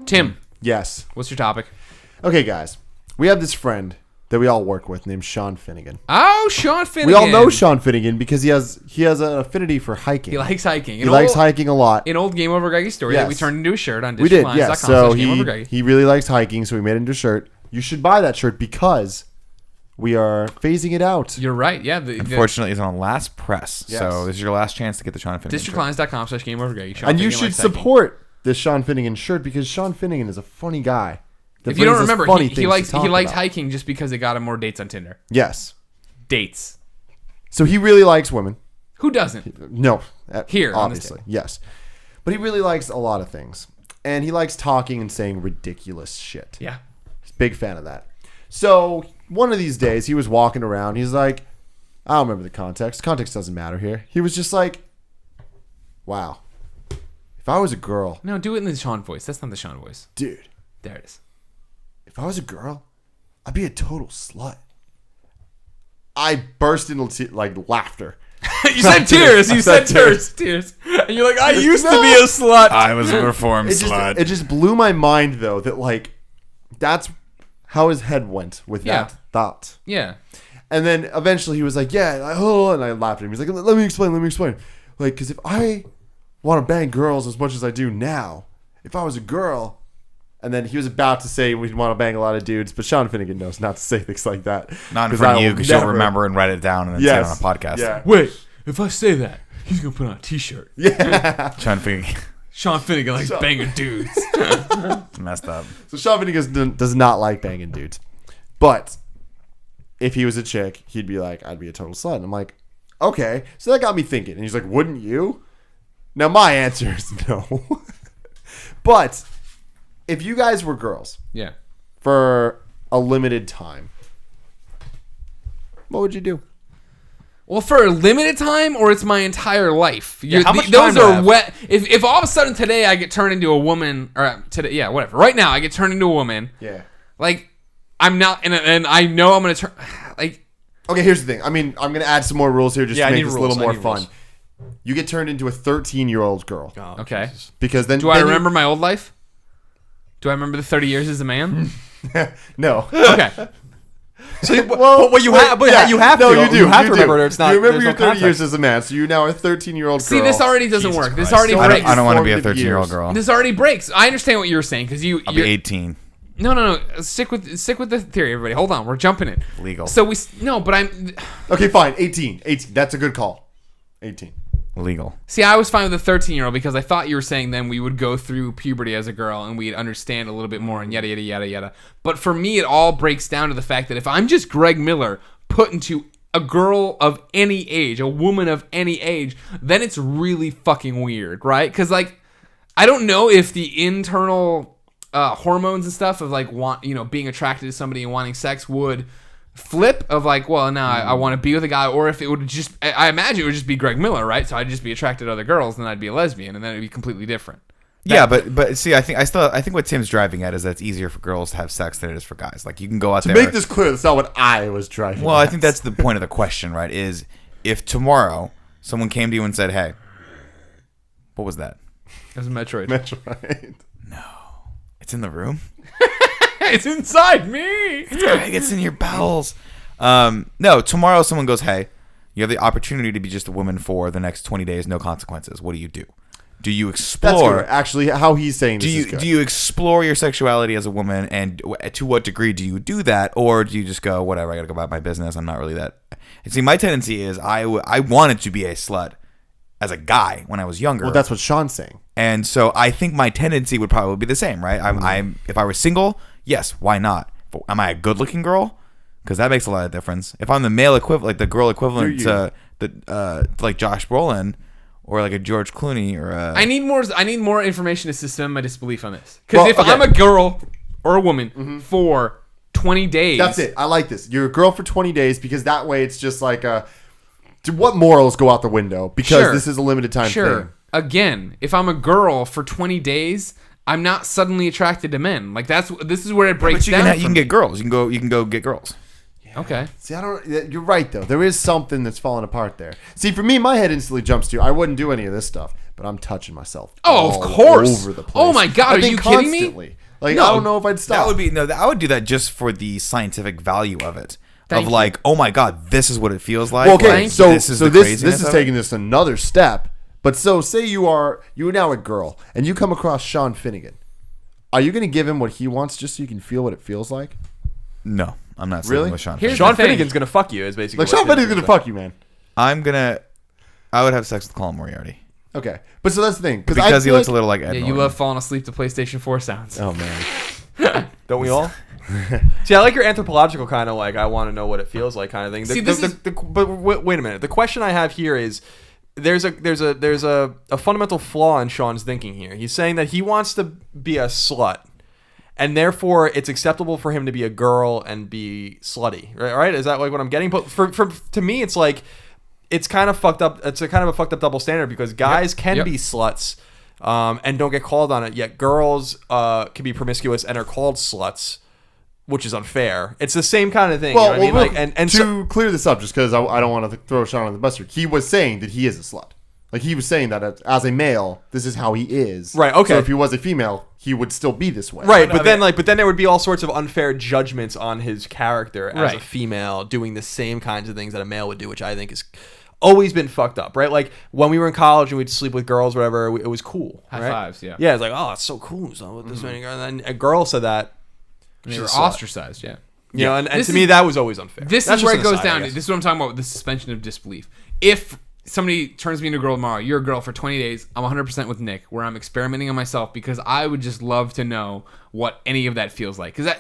Tim. Yes. What's your topic? Okay, guys. We have this friend that we all work with named Sean Finnegan. Oh, Sean Finnegan. We all know Sean Finnegan because he has an affinity for hiking. He likes hiking. He likes hiking a lot. An old GameOverGreggy story that we turned into a shirt on We did, digitalines.com. yes. So he really likes hiking, so we made it into a shirt. You should buy that shirt because we are phasing it out. You're right. Yeah. Unfortunately, it's on last press. Yes. So this is your last chance to get the Sean Finnegan digitalines.com/GameOverGreggy. And you should support this Sean Finnegan shirt because Sean Finnegan is a funny guy. If you don't remember, he likes hiking just because it got him more dates on Tinder. Yes. Dates. So he really likes women. Who doesn't? No. Here, obviously. Yes. But he really likes a lot of things. And he likes talking and saying ridiculous shit. Yeah. He's a big fan of that. So one of these days he was walking around. He's like, I don't remember the context. Context doesn't matter here. He was just like, wow. If I was a girl. No, do it in the Sean voice. That's not the Sean voice. Dude. There it is. If I was a girl, I'd be a total slut. I burst into laughter. You said tears. You said tears. And you're like, I used to be a slut. I was a reformed slut. It just blew my mind, though, that that's how his head went with that thought. Yeah. And then eventually he was like, and I laughed at him. He's like, let me explain. Like, because if I want to bang girls as much as I do now, if I was a girl... And then he was about to say we'd want to bang a lot of dudes, but Sean Finnegan knows not to say things like that. Not in front of you, because you'll remember and write it down and then say it on a podcast. Yeah. Wait, if I say that, he's going to put on a t-shirt. Yeah. Sean Finnegan likes banging dudes. It's messed up. So Sean Finnegan does not like banging dudes. But if he was a chick, he'd be like, I'd be a total slut. And I'm like, okay. So that got me thinking. And he's like, wouldn't you? Now my answer is no. But... if you guys were girls, for a limited time, what would you do? Well, for a limited time, or it's my entire life. How much those time are wet. If all of a sudden today I get turned into a woman, or today, whatever. Right now I get turned into a woman. Yeah. Like I'm not, and I know I'm gonna turn. Like, okay, here's the thing. I mean, I'm gonna add some more rules here just to make this a little more fun. Rules. You get turned into a 13-year-old girl. Oh, okay. Jesus. Because then do I remember my old life? Do I remember the 30 years as a man? No. Okay. So, you have no, to. You do. You have to remember. It's not. You remember your 30 context. years as a man, so you now are a 13-year-old girl. See, this already doesn't work. Christ. This already breaks. I don't want to be a 13-year-old girl. This already breaks. I understand what you were saying because I'll be 18. No. Stick with the theory, everybody. Hold on, we're jumping it. Legal. So but I'm. Okay, fine. 18. That's a good call. 18. Legal. See, I was fine with the 13-year-old because I thought you were saying then we would go through puberty as a girl and we'd understand a little bit more and yada, yada, yada, yada. But for me, it all breaks down to the fact that if I'm just Greg Miller put into a girl of any age, a woman of any age, then it's really fucking weird, right? Because, I don't know if the internal hormones and stuff of, being attracted to somebody and wanting sex would... flip of I want to be with a guy, or if it would just, I imagine it would just be Greg Miller, right? So I'd just be attracted to other girls, and then I'd be a lesbian, and then it'd be completely different. But see, I think what Tim's driving at is that it's easier for girls to have sex than it is for guys. Like, you can go out there. To make this clear, that's not what I was driving at. Well, I think that's the point of the question, right? Is if tomorrow someone came to you and said, "Hey, what was that?" It was a Metroid. No, it's in the room. It's inside me. It's in your bowels. No, tomorrow someone goes, hey, you have the opportunity to be just a woman for the next 20 days, no consequences. What do? Do you explore? That's good. Actually, how he's saying this is good. Do you explore your sexuality as a woman, and to what degree do you do that? Or do you just go, whatever, I got to go about my business. I'm not really that. And see, my tendency is I wanted to be a slut as a guy when I was younger. Well, that's what Sean's saying. And so I think my tendency would probably be the same, right? If I was single, yes, why not? But am I a good-looking girl? Because that makes a lot of difference. If I'm the male equivalent, like the girl equivalent to like Josh Brolin or like a George Clooney or a... I need more information to suspend my disbelief on this. Because I'm a girl or a woman for 20 days. That's it. I like this. You're a girl for 20 days because that way it's just like what morals go out the window? Because this is a limited time thing. Again, if I'm a girl for 20 days, I'm not suddenly attracted to men. Like this is where it breaks down. You can get girls. You can go get girls. Yeah. Okay. See, you're right though. There is something that's falling apart there. See, for me, my head instantly jumps to I wouldn't do any of this stuff. but I'm touching myself. Oh, of all course. over the place. Oh my God, I are think you kidding me? constantly. Like, No, I don't know if I'd stop. I would do that just for the scientific value of it. Thank of you. like, oh my God, this is what it feels like. Well, okay, Like, so this is the this craziness is of it. taking this another step. But so say you are now a girl and you come across Sean Finnegan. Are you going to give him what he wants just so you can feel what it feels like? No, I'm not Really? sleeping with Sean. Here's Finnegan. Sean the thing. Finnegan's gonna fuck you. Is basically Like Sean Finnegan's going to fuck you, man. I would have sex with Colin Moriarty Okay, but so that's the thing because he looks a little like Ed Yeah, you Norton. love falling asleep to PlayStation 4 sounds. Oh man, Don't we all? See, I like your anthropological kind of like I want to know what it feels like kind of thing. See, this is- But wait a minute. The question I have here is there's a fundamental flaw in Sean's thinking here. He's saying that he wants to be a slut, and therefore it's acceptable for him to be a girl and be slutty. Right? Is that like what I'm getting? But for to me, it's like it's kind of fucked up. It's a kind of a fucked up double standard because guys can be sluts. And don't get called on it, yet girls can be promiscuous and are called sluts, which is unfair. It's the same kind of thing. well, you know what I mean? well, Like, and to so, clear this up, just because I don't want to throw Sean on the bus here, he was saying that he is a slut. Like he was saying that as a male, this is how he is. Right, okay. So if he was a female, he would still be this way. right, but then there would be all sorts of unfair judgments on his character as a Right. female doing the same kinds of things that a male would do, which I think is always been fucked up, right? Like when we were in college and we'd sleep with girls, whatever, it was cool. High right? fives, yeah. Yeah, it's like, oh, it's so cool. So with this many girls, and then a girl said that. They she's were a slut. ostracized, yeah. You know, and This to is- me that was always unfair. This That's is where just it an goes aside, I down to. guess. This is what I'm talking about with the suspension of disbelief. If somebody turns me into a girl tomorrow, you're a girl for 20 days, I'm 100% with Nick, where I'm experimenting on myself because I would just love to know what any of that feels like. Because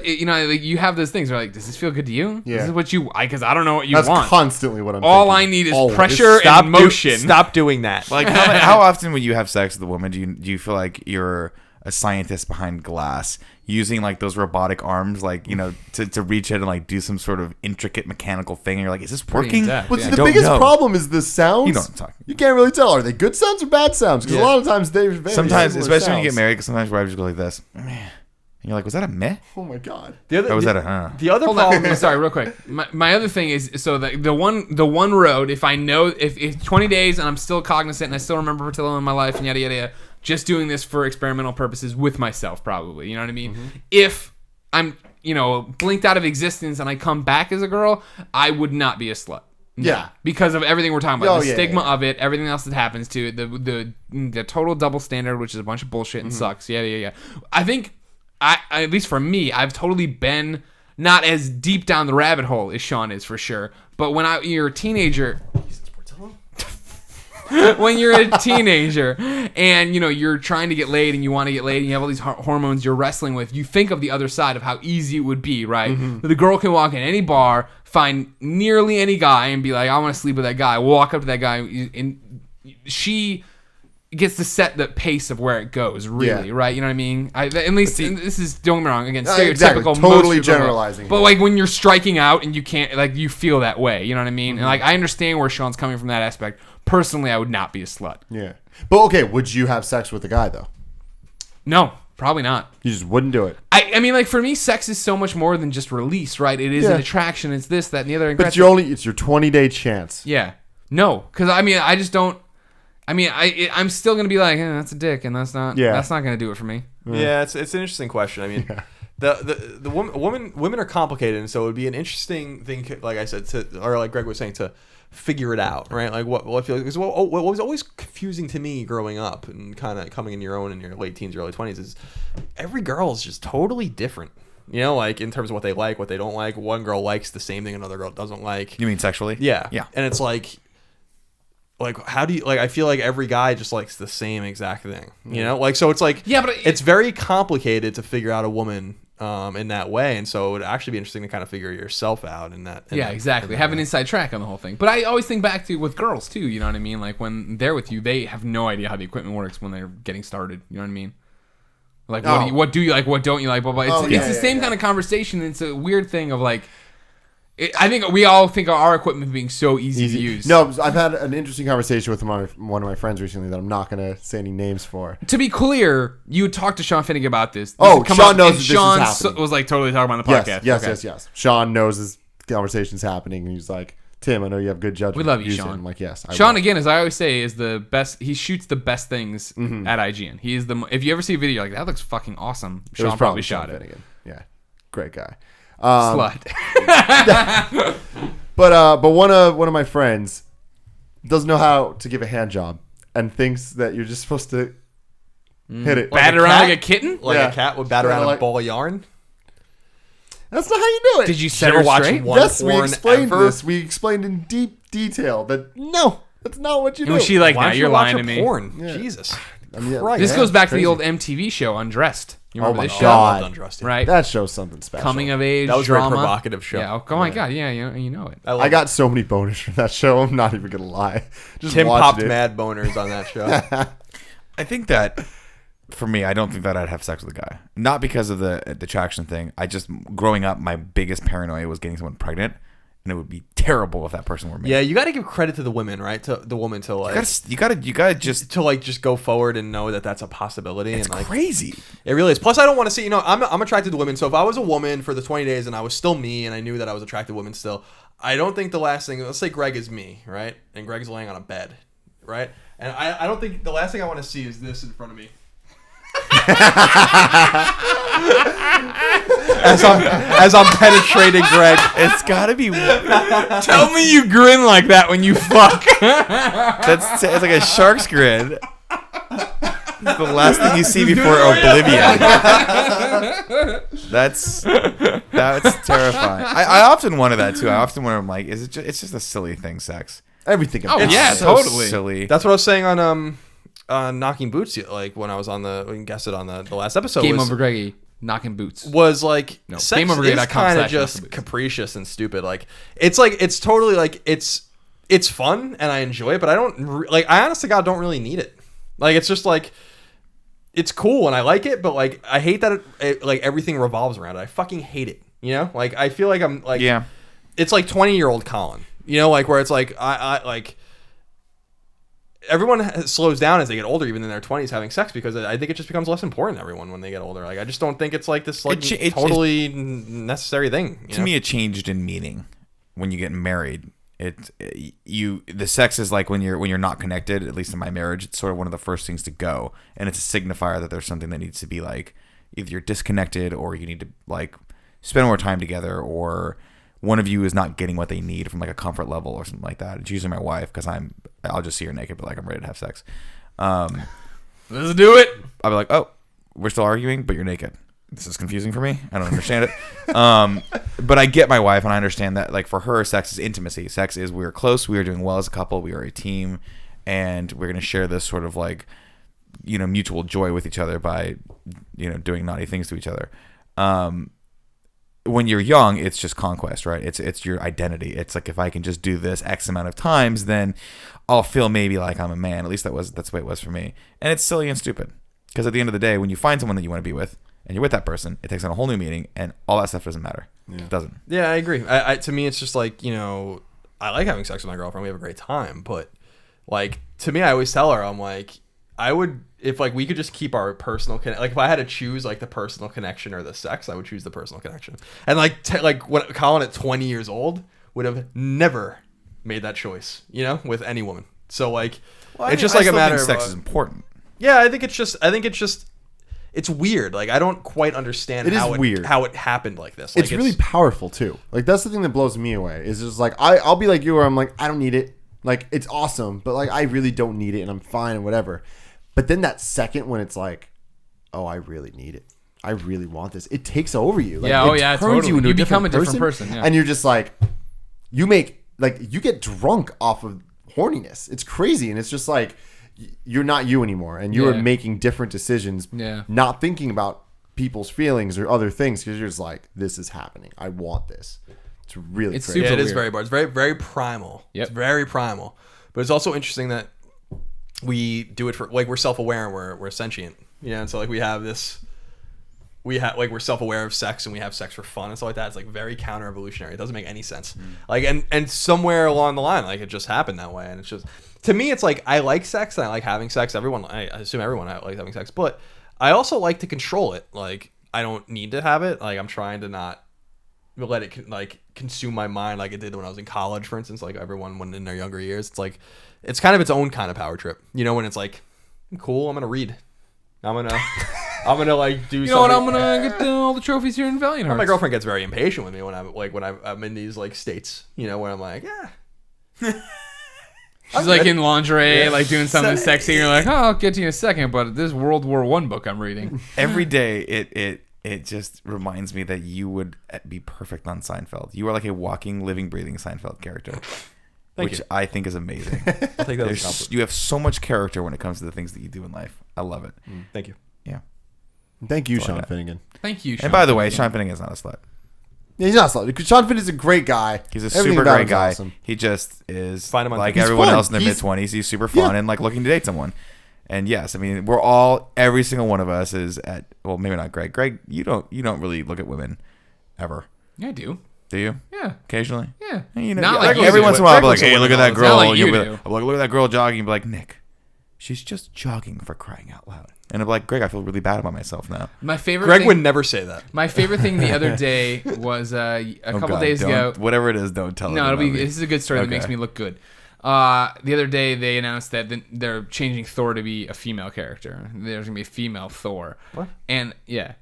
you know, like you have those things where like, does this feel good to you? Yeah. This is what you, because I don't know what you That's want. constantly what I'm All thinking. I need is Always. pressure Stop and motion. Stop doing that. Like how often when you have sex with a woman, do you feel like you're a scientist behind glass using like those robotic arms, like, you know, to reach in and like do some sort of intricate mechanical thing, and you're like, is this working? in-depth, But yeah. the Don't biggest know. problem is the sounds. You know what I'm talking. You can't really tell. Are they good sounds or bad sounds? Because a Yeah. lot of times they're very Sometimes, similar especially when you get sounds. married, because sometimes wives just go like this, meh. And you're like, was that a meh? Oh my god. The other, Or was the, that a huh? the other Hold problem on, is sorry, real quick. My other thing is, so the one road, if I know, if 20 days and I'm still cognizant and I still remember fertility in my life and yada yada yada, just doing this for experimental purposes with myself, probably, you know what I mean? If I'm, you know, blinked out of existence and I come back as a girl, I would not be a slut. No. Yeah. Because of everything we're talking about, Oh, the yeah, stigma yeah. of it, everything else that happens to it, the total double standard, which is a bunch of bullshit and sucks. Yeah. I think, I at least for me, I've totally been not as deep down the rabbit hole as Sean is for sure. But when you're a teenager, when you're a teenager and you know you're trying to get laid and you want to get laid and you have all these hormones you're wrestling with, you think of the other side of how easy it would be, right? The girl can walk in any bar, find nearly any guy and be like, I want to sleep with that guy. Walk up to that guy and she gets to set the pace of where it goes, really, Yeah. right? You know what I mean? At least and this is, don't get me wrong, again, stereotypical. Exactly. most Totally people know. generalizing. But like when you're striking out and you can't, like, you feel that way, you know what I mean? And like I understand where Sean's coming from that aspect. Personally, I would not be a slut. Yeah. But okay, would you have sex with a guy though? No, probably not. You just wouldn't do it. I mean, like, for me, sex is so much more than just release, right? It is Yeah. an attraction. It's this, that, and the other. But it's your 20-day chance. Yeah. No, because I mean, I just don't. I mean, I'm still gonna be like, that's a dick, and that's not. Yeah. That's not gonna do it for me. Yeah, it's an interesting question. I mean, the women are complicated, and so it would be an interesting thing, like I said, or like Greg was saying, to figure it out, right? Like what feels, because what was always confusing to me growing up and kind of coming in your own in your late teens, early 20s is every girl is just totally different. You know, like in terms of what they like, what they don't like. One girl likes the same thing another girl doesn't like. You mean sexually? Yeah. Yeah. And it's like how do you, like, I feel like every guy just likes the same exact thing, you know? Like, so it's like, Yeah, but it's very complicated to figure out a woman in that way. And so it would actually be interesting to kind of figure yourself out in that. Yeah, exactly. Have an inside track on the whole thing. But I always think back to with girls too. You know what I mean? Like when they're with you, they have no idea how the equipment works when they're getting started. You know what I mean? Like what do you like? What don't you like? Blah blah. It's the same kind of conversation. It's a weird thing of like. I think we all think of our equipment being so easy to use. No, I've had an interesting conversation with one of my friends recently that I'm not going to say any names for. To be clear, you talked to Sean Finnegan about this. Oh, had come Sean up, knows and that this is Sean happening. was like totally talking about the podcast. Yes. Sean knows this conversation's happening, and he's like, Tim, I know you have good judgment. We love you, Use it." Sean. I'm like, yes. Sean, will. again, as I always say, is the best. He shoots the best things at IGN. He is the. If you ever see a video like that, looks fucking awesome. It was Sean probably Sean shot it. Finnegan. Yeah, great guy. Slut. But one of my friends doesn't know how to give a hand job and thinks that you're just supposed to hit it. Bat a around cat? like a kitten. Like Yeah. a cat would bat Yeah, around like- a ball of yarn. That's not how you do it. Did you Did set you her ever watch straight? one Yes, we porn explained ever? this. We explained in deep detail that no, that's not what you And do. was she like, Why "Nah, don't you're you watch lying her to me"? porn? Yeah. Jesus. I mean, Christ. This yeah, goes back to crazy. the old MTV show, Undressed. You remember Oh my this God. show? Undressed, yeah. Right. That show's something special. Coming of age That was a very drama. provocative show. Yeah. Oh my God. Yeah. You know it. I got so many boners from that show. I'm not even gonna lie. Just Tim watched popped it. mad boners on that show. I think that for me, I don't think that I'd have sex with a guy. Not because of the attraction thing. I just growing up, my biggest paranoia was getting someone pregnant, and it would be terrible if that person were me. Yeah, you got to give credit to the women, right? To the woman to like you gotta just. to like just go forward and know that that's a possibility. It's and like crazy. it really is. Plus, I don't want to see. I'm attracted to women. So if I was a woman for the 20 days and I was still me and I knew that I was attracted to women still, I don't think the last thing. Let's say Greg is me, right? And Greg's laying on a bed, right? And I don't think the last thing I want to see is this in front of me. as I'm penetrating Greg. It's gotta be. Tell me you grin like that when you fuck. It's like a shark's grin. It's the last thing you see before oblivion. That's terrifying. I often wonder that too. I often wonder, I'm like, is it? It's just a silly thing, sex. Everything. Oh, about it. yeah, So totally. silly. That's what I was saying on Knocking Boots, like when I was on we can guess it on the last episode. GameOverGreggy knocking boots. Was like No, sex GameOverGreggy.com is kind of /knocking just boots. capricious and stupid. Like it's totally like it's fun and I enjoy it, but I don't like. I honest to God don't really need it. Like it's just like it's cool and I like it, but like I hate that it like everything revolves around it. I fucking hate it. You know, like I feel like I'm like Yeah. It's like 20-year-old Colin. You know, like where it's like I like. Everyone slows down as they get older, even in their 20s, having sex because I think it just becomes less important to everyone when they get older. Like I just don't think it's like this like totally necessary thing. To me, it changed in meaning when you get married. The sex is like when you're not connected. At least in my marriage, it's sort of one of the first things to go, and it's a signifier that there's something that needs to be like either you're disconnected or you need to like spend more time together, or one of you is not getting what they need from like a comfort level or something like that. It's usually my wife because I'll just see her naked, but like I'm ready to have sex. Let's do it. I'll be like, oh, we're still arguing, but you're naked. This is confusing for me. I don't understand it. But I get my wife, and I understand that like for her, sex is intimacy. Sex is we're close, we are doing well as a couple, we are a team, and we're going to share this sort of like, mutual joy with each other by, doing naughty things to each other. When you're young, it's just conquest, right? It's your identity. It's like if I can just do this X amount of times, then I'll feel maybe like I'm a man. At least that's the way it was for me. And it's silly and stupid because at the end of the day, when you find someone that you want to be with and you're with that person, it takes on a whole new meaning, and all that stuff doesn't matter. Yeah. It doesn't. Yeah, I agree. To me, it's just like I like having sex with my girlfriend. We have a great time, but like to me, I always tell her I'm like I would if like we could just keep our personal like if I had to choose like the personal connection or the sex, I would choose the personal connection. And like when Colin at 20 years old would have never made that choice, with any woman. So like it's just like a matter of sex is important. Yeah, I think it's just it's weird. Like I don't quite understand weird. how it happened like this. Like, It's really powerful too. Like that's the thing that blows me away. Is just like I'll be like you, where I'm like I don't need it. Like it's awesome, but like I really don't need it, and I'm fine and whatever. But then that second when it's like, oh, I really need it. I really want this. It takes over you. Like, Yeah, it oh yeah, turns totally. into You become a different person. Yeah. and you're just like, you get drunk off of horniness. It's crazy, and it's just like you're not you anymore, and you are making different decisions. Yeah. Not thinking about people's feelings or other things because you're just like, this is happening. I want this. It's really It's crazy. super Yeah, it is weird. very it's very very primal. Yep. It's very primal. But it's also interesting that we do it for like we're self-aware and we're sentient. And so like we have we're self-aware of sex and we have sex for fun and stuff like that. It's like very counter-evolutionary. It doesn't make any sense. Like and somewhere along the line, like it just happened that way. And it's just to me, it's like I like sex and I like having sex. I assume everyone likes having sex, but I also like to control it. Like I don't need to have it. Like I'm trying to not let it like consume my mind like it did when I was in college, for instance. Like everyone when in their younger years, it's like it's kind of its own kind of power trip. You know, when it's like, cool, I'm gonna read. I'm gonna like do. You know what? I'm gonna get all the trophies here in Valiant Hearts. My girlfriend gets very impatient with me when I'm in these like states. You know, where I'm like, yeah. She's like in lingerie, like doing something sexy. And you're like, oh, I'll get to you in a second, but this World War I book I'm reading. Every day, it just reminds me that you would be perfect on Seinfeld. You are like a walking, living, breathing Seinfeld character, which I think is amazing. I'll take that as a compliment. You have so much character when it comes to the things that you do in life. I love it. Thank you. Yeah. Thank you, Sean Finnegan. Thank you, Sean. And by the way, Sean Finnegan is not a slut. Yeah, he's not slow. Because Sean Finnegan's a great guy. He's a Everything super about great him's guy. awesome. He just is Find him on like He's everyone fun. else in their He's- mid-20s. He's super fun and like looking to date someone. And yes, I mean, we're all, every single one of us is at, well, maybe not Greg. Greg, you don't really look at women ever. Yeah, I do. Do you? Yeah. Occasionally? Yeah. And, you know, Not yeah, like you every do. once in a while, I'll be like, Greg hey, looks look at at that women girl. all the time. Not like you You'll be do. like, I'll look at that girl jogging and be like, Nick, she's just jogging for crying out loud. And I'm like, Greg, I feel really bad about myself now. My favorite Greg thing, would never say that. My favorite thing the other day was a couple days ago. Whatever it is, don't tell No, it. this is a good story that makes me look good. The other day they announced that they're changing Thor to be a female character. There's gonna be a female Thor. What? And yeah,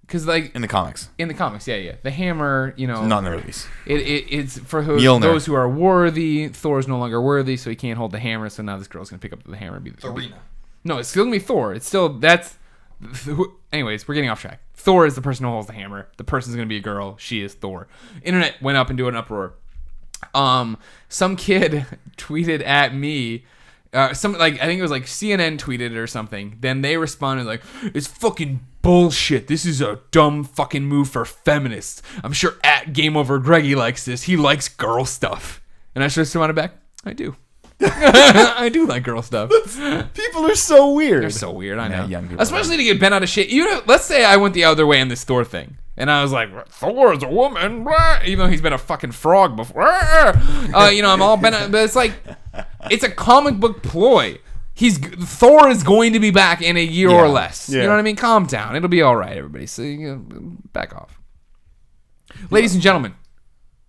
because like In the comics. in the comics, yeah, the hammer, you know, Not in the movies. it's for Mjolnir. those who are worthy. Thor's no longer worthy, so he can't hold the hammer. So now this girl's gonna pick up the hammer and be the Arena. No, it's still gonna be Thor. It's still anyways, we're getting off track. Thor is the person who holds the hammer. The person's gonna be a girl. She is Thor. Internet went up into an uproar. Some kid tweeted at me. I think it was like CNN tweeted it or something. Then they responded like, "It's fucking bullshit. This is a dumb fucking move for feminists. I'm sure at GameOverGreggy likes this. He likes girl stuff." And I just responded back, "I do." I do like girl stuff. People are so weird. They're so weird. I know. Yeah, young people Especially to get bent out of shape. You know, let's say I went the other way in this Thor thing, and I was like, Thor is a woman, blah, even though he's been a fucking frog before. I'm all bent out, but it's like, it's a comic book ploy. Thor is going to be back in a year or less. Yeah. You know what I mean? Calm down. It'll be all right, everybody. So back off. Ladies and gentlemen,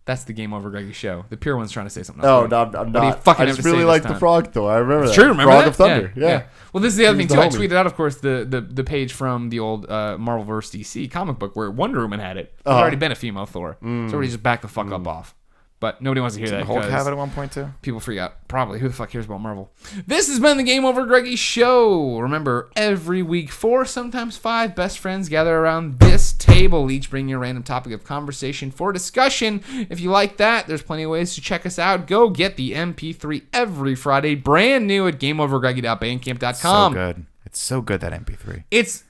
that's the Game Over Greggy show. The pure one's trying to say something else. No, I'm What do you not. fucking I have just to say really this like the time? frog Thor. I remember that. True, remember Frog that? of Thunder. Yeah. Well, this is the other He thing was too. the I homie. tweeted out, of course, the page from the old Marvelverse DC comic book where Wonder Woman had it. There's already been a female Thor, so everybody just backed the fuck up off. But nobody wants to hear that. Did Hulk because have it at one point too? people freak out. Probably. Who the fuck cares about Marvel? This has been the Game Over Greggy show. Remember, every week 4, sometimes 5 best friends gather around this table, each bringing a random topic of conversation for discussion. If you like that, there's plenty of ways to check us out. Go get the MP3 every Friday, brand new at GameOverGreggy.bandcamp.com. So good. It's so good, that MP3. It's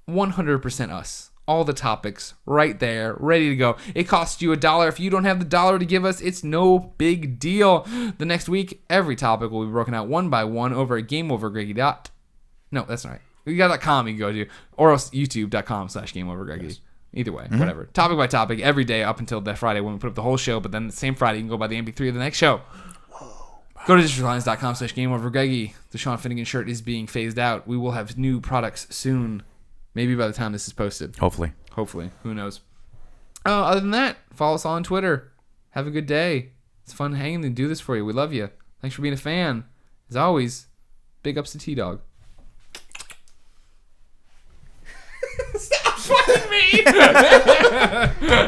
100% us. All the topics right there, ready to go. It costs you $1. If you don't have the $1 to give us, it's no big deal. The next week, every topic will be broken out one by one over at GameOverGreggy. No, that's not right. You got .com you can go to, or else youtube.com/GameOverGreggy. Yes. Either way, whatever. Topic by topic every day up until that Friday when we put up the whole show. But then the same Friday, you can go buy the MP3 of the next show. Go to digitallines.com/GameOverGreggy. The Sean Finnegan shirt is being phased out. We will have new products soon. Maybe by the time this is posted. Hopefully. Who knows? Other than that, follow us all on Twitter. Have a good day. It's fun hanging and do this for you. We love you. Thanks for being a fan. As always, big ups to T-Dog. Stop fucking me!